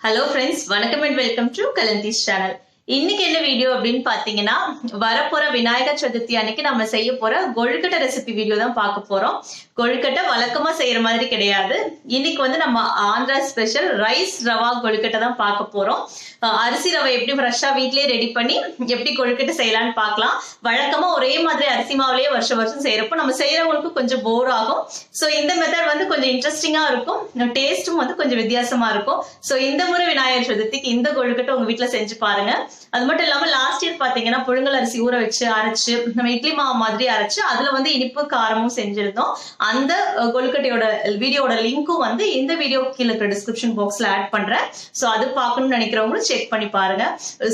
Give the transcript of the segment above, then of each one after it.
Hello friends, வணக்கம் and welcome to Kalanti's channel. இன்னைக்கு என்ன வீடியோ அப்படின்னு பாத்தீங்கன்னா வரப்போற விநாயகர் சதுர்த்தி அன்னைக்கு நம்ம செய்ய போற கொழுக்கட்டை ரெசிபி வீடியோ தான் பார்க்க போறோம். கொழுக்கட்டை வழக்கமா செய்யற மாதிரி கிடையாது. இன்னைக்கு வந்து நம்ம ஆந்திரா ஸ்பெஷல் ரைஸ் ரவா கொழுக்கட்டை தான் பார்க்க போறோம். அரிசி ரவை எப்படி ஃப்ரெஷ்ஷா வீட்லயே ரெடி பண்ணி எப்படி கொழுக்கட்டை செய்யலாம்னு பார்க்கலாம். வழக்கமா ஒரே மாதிரி அரிசி மாவுலயே வருஷம் வருஷம் செய்யறப்போ நம்ம செய்யறவங்களுக்கு கொஞ்சம் போர் ஆகும். சோ இந்த மெத்தட் வந்து கொஞ்சம் இன்ட்ரெஸ்டிங்கா இருக்கும், டேஸ்டும் வந்து கொஞ்சம் வித்தியாசமா இருக்கும். சோ இந்த முறை விநாயகர் சதுர்த்திக்கு இந்த கொழுக்கட்டை உங்க வீட்டுல செஞ்சு பாருங்க. அது மட்டும் இல்லாம லாஸ்ட் இயர் பாத்தீங்கன்னா புழுங்கல் அரிசி ஊற வச்சு அரைச்சு நம்ம இட்லி மாவு மாதிரி அரைச்சு அதுல வந்து இனிப்பு காரமும் செஞ்சிருந்தோம். அந்த கொழுக்கட்டையோட வீடியோட லிங்க்கும் வந்து இந்த வீடியோ கீழே இருக்கிற டிஸ்கிரிப்ஷன் பாக்ஸ்ல ஆட் பண்றேன். சோ அது பார்க்கணும்னு நினைக்கிறவங்களும் செக் பண்ணி பாருங்க.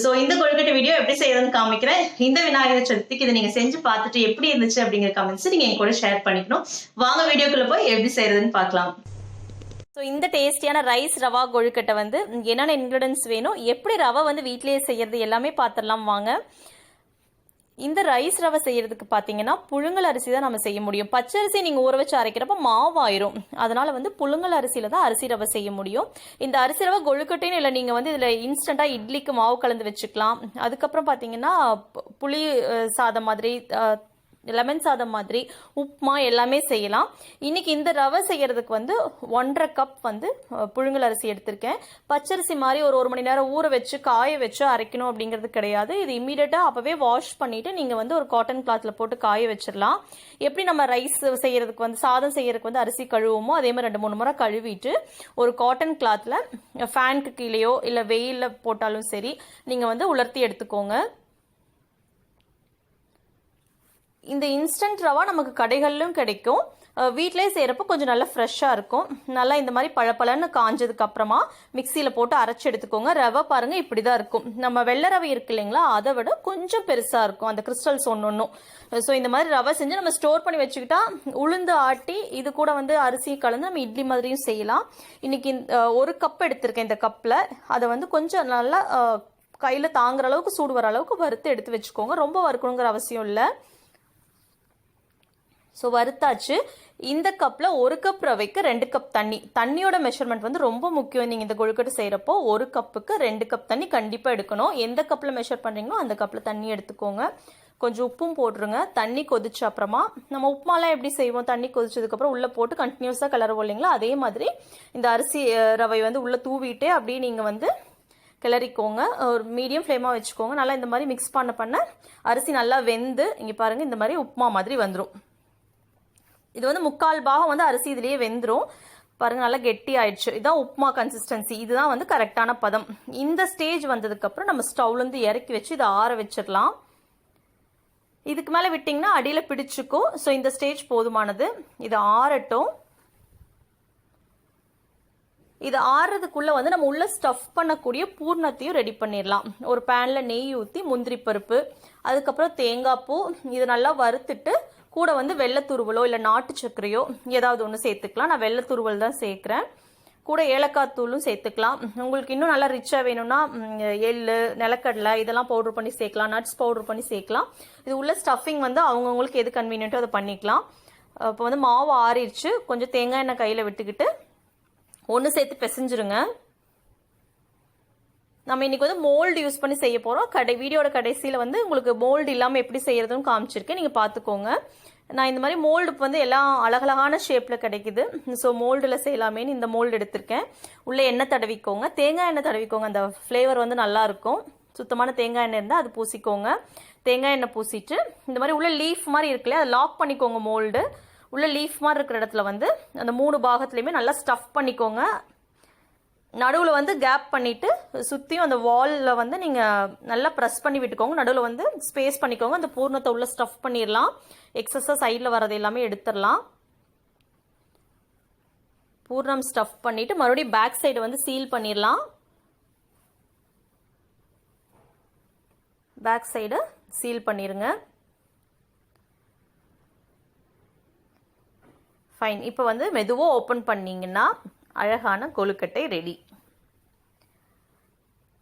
சோ இந்த கொழுக்கட்டை வீடியோ எப்படி செய்யறதுன்னு காமிக்கிறேன். இந்த விநாயகர் சதுர்த்திக்கு இதை நீங்க செஞ்சு பார்த்துட்டு எப்படி இருந்துச்சு அப்படிங்கிற கமெண்ட்ஸ் நீங்க என் கூட ஷேர் பண்ணிக்கணும். வாங்க வீடியோக்குள்ள போய் எப்படி செய்யறதுன்னு பார்க்கலாம். ஸோ இந்த டேஸ்டியான ரைஸ் ரவா கொழுக்கட்டை வந்து என்னென்ன இன்க்ரீடியன்ஸ் வேணும், எப்படி ரவை வந்து வீட்டிலேயே செய்யறது எல்லாமே பார்த்துடலாம் வாங்க. இந்த ரைஸ் ரவை செய்யறதுக்கு பார்த்தீங்கன்னா புழுங்கல் அரிசி தான் நம்ம செய்ய முடியும். பச்சரிசி நீங்கள் ஊற வச்சு அரைக்கிறப்ப மாவாயிரும். அதனால வந்து புழுங்கல் அரிசியில தான் அரிசி ரவை செய்ய முடியும். இந்த அரிசி ரவை கொழுக்கட்டைன்னு இல்லை, நீங்கள் வந்து இதில் இன்ஸ்டண்ட்டாக இட்லிக்கு மாவு கலந்து வச்சுக்கலாம். அதுக்கப்புறம் பார்த்தீங்கன்னா புளி சாதம் மாதிரி, லெமன் சாதம் மாதிரி, உப்புமா எல்லாமே செய்யலாம். இன்னைக்கு இந்த ரவை செய்யறதுக்கு வந்து 1.5 கப் வந்து புழுங்கல் அரிசி எடுத்திருக்கேன். பச்சரிசி மாதிரி ஒரு மணி நேரம் ஊற வச்சு காய வச்சு அரைக்கணும் அப்படிங்கிறது கிடையாது. இது இம்மீடியட்டா அப்பவே வாஷ் பண்ணிட்டு நீங்க வந்து ஒரு காட்டன் கிளாத்ல போட்டு காய வச்சிடலாம். எப்படி நம்ம ரைஸ் செய்யறதுக்கு வந்து சாதம் செய்யறதுக்கு வந்து அரிசி கழுவுமோ அதே மாதிரி 2-3 முறை கழுவிட்டு ஒரு காட்டன் கிளாத்ல ஃபேனுக்கு கீழேயோ இல்ல வெயில போட்டாலும் சரி நீங்க வந்து உலர்த்தி எடுத்துக்கோங்க. இந்த இன்ஸ்டன்ட் ரவா நமக்கு கடைகளிலும் கிடைக்கும். வீட்டிலே செய்யறப்ப கொஞ்சம் நல்லா ஃப்ரெஷ்ஷாக இருக்கும். நல்லா இந்த மாதிரி பழப்பழன்னு காஞ்சதுக்கு அப்புறமா மிக்சியில் போட்டு அரைச்சி எடுத்துக்கோங்க. ரவை பாருங்க இப்படிதான் இருக்கும். நம்ம வெள்ளை ரவை இருக்கு இல்லைங்களா, அதை விட கொஞ்சம் பெருசாக இருக்கும் அந்த கிறிஸ்டல்ஸ் ஒன்றும். ஸோ இந்த மாதிரி ரவை செஞ்சு நம்ம ஸ்டோர் பண்ணி வச்சுக்கிட்டா உளுந்து ஆட்டி இது கூட வந்து அரிசி கலந்து நம்ம இட்லி மாதிரியும் செய்யலாம். இன்னைக்கு 1 கப் எடுத்திருக்கேன். இந்த கப்பில் அதை வந்து கொஞ்சம் நல்லா கையில் தாங்குற அளவுக்கு சூடு வர அளவுக்கு வறுத்து எடுத்து வச்சுக்கோங்க. ரொம்ப வறுக்கணுங்கிற அவசியம் இல்லை. ஸோ வறுத்தாச்சு. இந்த கப்பில் 1 கப் ரவைக்கு 2 கப் தண்ணி. தண்ணியோட மெஷர்மெண்ட் வந்து ரொம்ப முக்கியம். நீங்கள் இந்த கொழுக்கட்டை செய்கிறப்போ 1 கப்புக்கு 2 கப் தண்ணி கண்டிப்பாக எடுக்கணும். எந்த கப்பில் மெஷர் பண்ணுறீங்களோ அந்த கப்பில் தண்ணி எடுத்துக்கோங்க. கொஞ்சம் உப்பும் போட்டுருங்க. தண்ணி கொதிச்ச அப்புறமா நம்ம உப்புமாலாம் எப்படி செய்வோம், தண்ணி கொதிச்சதுக்கப்புறம் உள்ளே போட்டு கண்டினியூஸாக கிளறுவோம் இல்லைங்களா, அதே மாதிரி இந்த அரிசி ரவை வந்து உள்ளே தூவிட்டே அப்படியே நீங்கள் வந்து கிளறிக்கோங்க. ஒரு மீடியம் ஃப்ளேமாக வச்சுக்கோங்க. நல்லா இந்த மாதிரி மிக்ஸ் பண்ண அரிசி நல்லா வெந்து இங்கே பாருங்கள் இந்த மாதிரி உப்புமா மாதிரி வந்துடும். இது வந்து 3/4 பாகம் வந்து அரிசி இதுலயே வெந்துடும். பாருங்க நல்லா கெட்டி ஆயிடுச்சு. இதுதான் உப்புமா கன்சிஸ்டன்சி. இதுதான் வந்து கரெக்டான பதம். இந்த ஸ்டேஜ் வந்ததுக்கு அப்புறம் நம்ம ஸ்டவ்ல இருந்து இறக்கி வச்சு இதை ஆற வச்சிடலாம். இதுக்கு மேல விட்டீங்கன்னா அடியில பிடிச்சுக்கும். ஸோ இந்த ஸ்டேஜ் போதுமானது. இது ஆறட்டும். இது ஆறுறதுக்குள்ள வந்து நம்ம உள்ள ஸ்டஃப் பண்ணக்கூடிய பூர்ணத்தையும் ரெடி பண்ணிடலாம். ஒரு பேன்ல நெய் ஊற்றி முந்திரி பருப்பு, அதுக்கப்புறம் தேங்காய் பூ இது நல்லா வறுத்துட்டு கூட வந்து வெள்ளைத்துருவலோ இல்லை நாட்டு சர்க்கரையோ ஏதாவது ஒன்று சேர்த்துக்கலாம். நான் வெள்ளைத்துருவல் தான் சேர்க்குறேன். கூட ஏலக்காய் தூளும் சேர்த்துக்கலாம். உங்களுக்கு இன்னும் நல்லா ரிச்சாக வேணும்னா எள்ளு, நிலக்கடலை இதெல்லாம் பவுடர் பண்ணி சேர்க்கலாம். நட்ஸ் பவுடர் பண்ணி சேர்க்கலாம். இது உள்ள ஸ்டஃபிங் வந்து அவங்கவுங்களுக்கு எது கன்வீனியன்ட்டோ அதை பண்ணிக்கலாம். இப்போ வந்து மாவு ஆறிடுச்சு. கொஞ்சம் தேங்காய் எண்ணெய் கையில் விட்டுக்கிட்டு ஒன்று சேர்த்து பிசைஞ்சிருங்க. நம்ம இன்னைக்கு வந்து மோல்டு யூஸ் பண்ணி செய்ய போகிறோம். வீடியோட கடைசியில் வந்து உங்களுக்கு மோல்டு இல்லாமல் எப்படி செய்யறதுன்னு காமிச்சிருக்கேன், நீங்கள் பார்த்துக்கோங்க. நான் இந்த மாதிரி மோல்டு வந்து எல்லாம் அழகழகான ஷேப்பில் கிடைக்குது. ஸோ மோல்டில் செய்யலாமேன்னு இந்த மோல்டு எடுத்திருக்கேன். உள்ளே எண்ணெய் தடவிக்கோங்க, தேங்காய் எண்ணெய் தடவிக்கோங்க. அந்த ஃப்ளேவர் வந்து நல்லா இருக்கும். சுத்தமான தேங்காய் எண்ணெய் இருந்தால் அது பூசிக்கோங்க. தேங்காய் எண்ணெய் பூசிட்டு இந்த மாதிரி உள்ள லீஃப் மாதிரி இருக்குல்லையா, அதை லாக் பண்ணிக்கோங்க. மோல்டு உள்ள லீஃப் மாதிரி இருக்கிற இடத்துல வந்து அந்த 3 பாகத்துலையுமே நல்லா ஸ்டஃப் பண்ணிக்கோங்க. நடுவில் வந்து கேப் பண்ணிட்டு சுற்றியும் அந்த வாலில் வந்து நீங்கள் நல்லா ப்ரெஸ் பண்ணி விட்டுக்கோங்க. நடுவில் வந்து ஸ்பேஸ் பண்ணிக்கோங்க. அந்த பூர்ணத்தை உள்ள ஸ்டஃப் பண்ணிடலாம். எக்ஸஸாக சைடில் வரது எல்லாமே எடுத்துடலாம். பூர்ணம் ஸ்டஃப் பண்ணிட்டு மறுபடியும் பேக் சைடு வந்து சீல் பண்ணிடலாம். பேக் சைடு சீல் பண்ணிடுங்க. ஃபைன். இப்போ வந்து மெதுவாக ஓப்பன் பண்ணிங்கன்னா அழகான கொழுக்கட்டை ரெடி.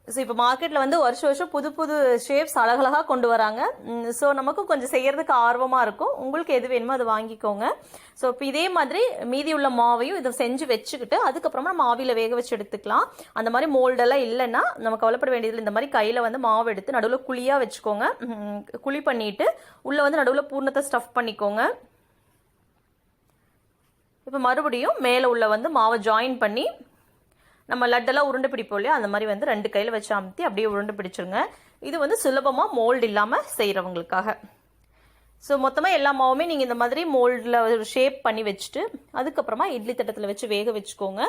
ஸோ இப்போ மார்க்கெட்டில் வந்து வருஷம் வருஷம் புது புது ஷேப்ஸ் அழகழகாக கொண்டு வராங்க. ஸோ நமக்கும் கொஞ்சம் செய்யறதுக்கு ஆர்வமாக இருக்கும். உங்களுக்கு எது வேணுமோ அதை வாங்கிக்கோங்க. ஸோ இப்போ இதே மாதிரி மீதி உள்ள மாவையும் இதை செஞ்சு வச்சுக்கிட்டு அதுக்கப்புறமா நம்ம ஆவியில் வேக வச்சு எடுத்துக்கலாம். அந்த மாதிரி மோல்டெல்லாம் இல்லைன்னா நம்ம கவலைப்பட வேண்டியதில்லை. இந்த மாதிரி கையில் வந்து மாவு எடுத்து நடுவில் குழியாக வச்சுக்கோங்க. குழி பண்ணிட்டு உள்ளே வந்து நடுவில் பூர்ணத்தை ஸ்டஃப் பண்ணிக்கோங்க. இப்போ மறுபடியும் மேலே உள்ள வந்து மாவை ஜாயின் பண்ணி நம்ம லட்டெல்லாம் உருண்டை பிடிப்போம் இல்லையா, அந்த மாதிரி வந்து 2 கையில் வச்சு அமுத்தி அப்படியே உருண்டை பிடிச்சிருங்க. இது வந்து சுலபமாக மோல்டு இல்லாமல் செய்கிறவங்களுக்காக. ஸோ மொத்தமாக எல்லா மாவுமே நீங்கள் இந்த மாதிரி மோல்டில் ஒரு ஷேப் பண்ணி வச்சுட்டு அதுக்கப்புறமா இட்லி தட்டத்தில் வச்சு வேக வச்சுக்கோங்க.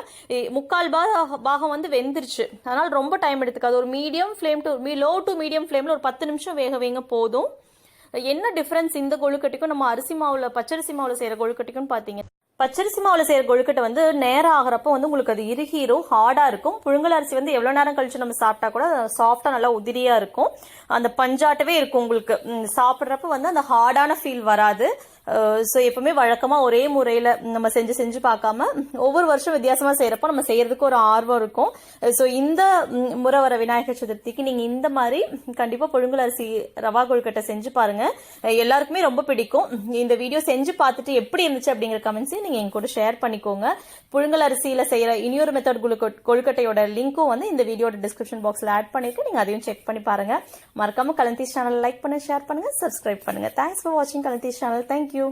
3/4 பாகம் வந்து வெந்துருச்சு, அதனால் ரொம்ப டைம் எடுத்துக்காது. ஒரு medium flame to low to medium ஃப்ளேமில் ஒரு 10 நிமிஷம் வேக வைங்க போதும். என்ன டிஃப்ரென்ஸ் இந்த கொழுக்கட்டைக்கும் நம்ம அரிசி மாவில் பச்சரிசி மாவில் செய்கிற கொழுக்கட்டைக்கும் பார்த்தீங்க, பச்சரிசி மாவில் செய்கிற கொழுக்கட்டை வந்து நேரம் ஆகிறப்போ வந்து உங்களுக்கு அது இறுகிரும், ஹார்டாக இருக்கும். புழுங்கல் அரிசி வந்து எவ்வளோ நேரம் கழிச்சு நம்ம சாப்பிட்டா கூட சாஃப்டாக நல்லா உதிரியாக இருக்கும். அந்த பஞ்சாட்டவே இருக்கும் உங்களுக்கு. சாப்பிட்றப்ப வந்து அந்த ஹார்டான ஃபீல் வராது. ஸோ எப்பவுமே வழக்கமாக ஒரே முறையில் நம்ம செஞ்சு பார்க்காம ஒவ்வொரு வருஷம் வித்தியாசமாக செய்கிறப்போ நம்ம செய்யறதுக்கு ஒரு ஆர்வம் இருக்கும். ஸோ இந்த முறை வர விநாயகர் சதுர்த்திக்கு நீங்கள் இந்த மாதிரி கண்டிப்பாக புழுங்கல் அரிசி ரவா கொழுக்கட்டை செஞ்சு பாருங்க. எல்லாருக்குமே ரொம்ப பிடிக்கும். இந்த வீடியோ செஞ்சு பார்த்துட்டு எப்படி இருந்துச்சு அப்படிங்கிற கமெண்ட்ஸையும் நீங்கள் எங்க கூட ஷேர் பண்ணிக்கோங்க. புழுங்கல் அரிசியில் செய்கிற இனியொரு மெத்தட் கொழுக்கட்டையோட லிங்க்கும் வந்து இந்த வீடியோட டிஸ்கிரிப்ஷன் பாக்ஸில் ஆட் பண்ணிட்டு நீங்கள் அதையும் செக் பண்ணி பாருங்க. மறக்காம கலந்தீஸ் சேனல் லைக் பண்ணுங்க, ஷேர் பண்ணுங்க, சப்ஸ்கிரைப் பண்ணுங்க. தேங்க்ஸ் ஃபார் வாட்சிங் கலந்தீஸ் சேனல். தேங்க்யூ.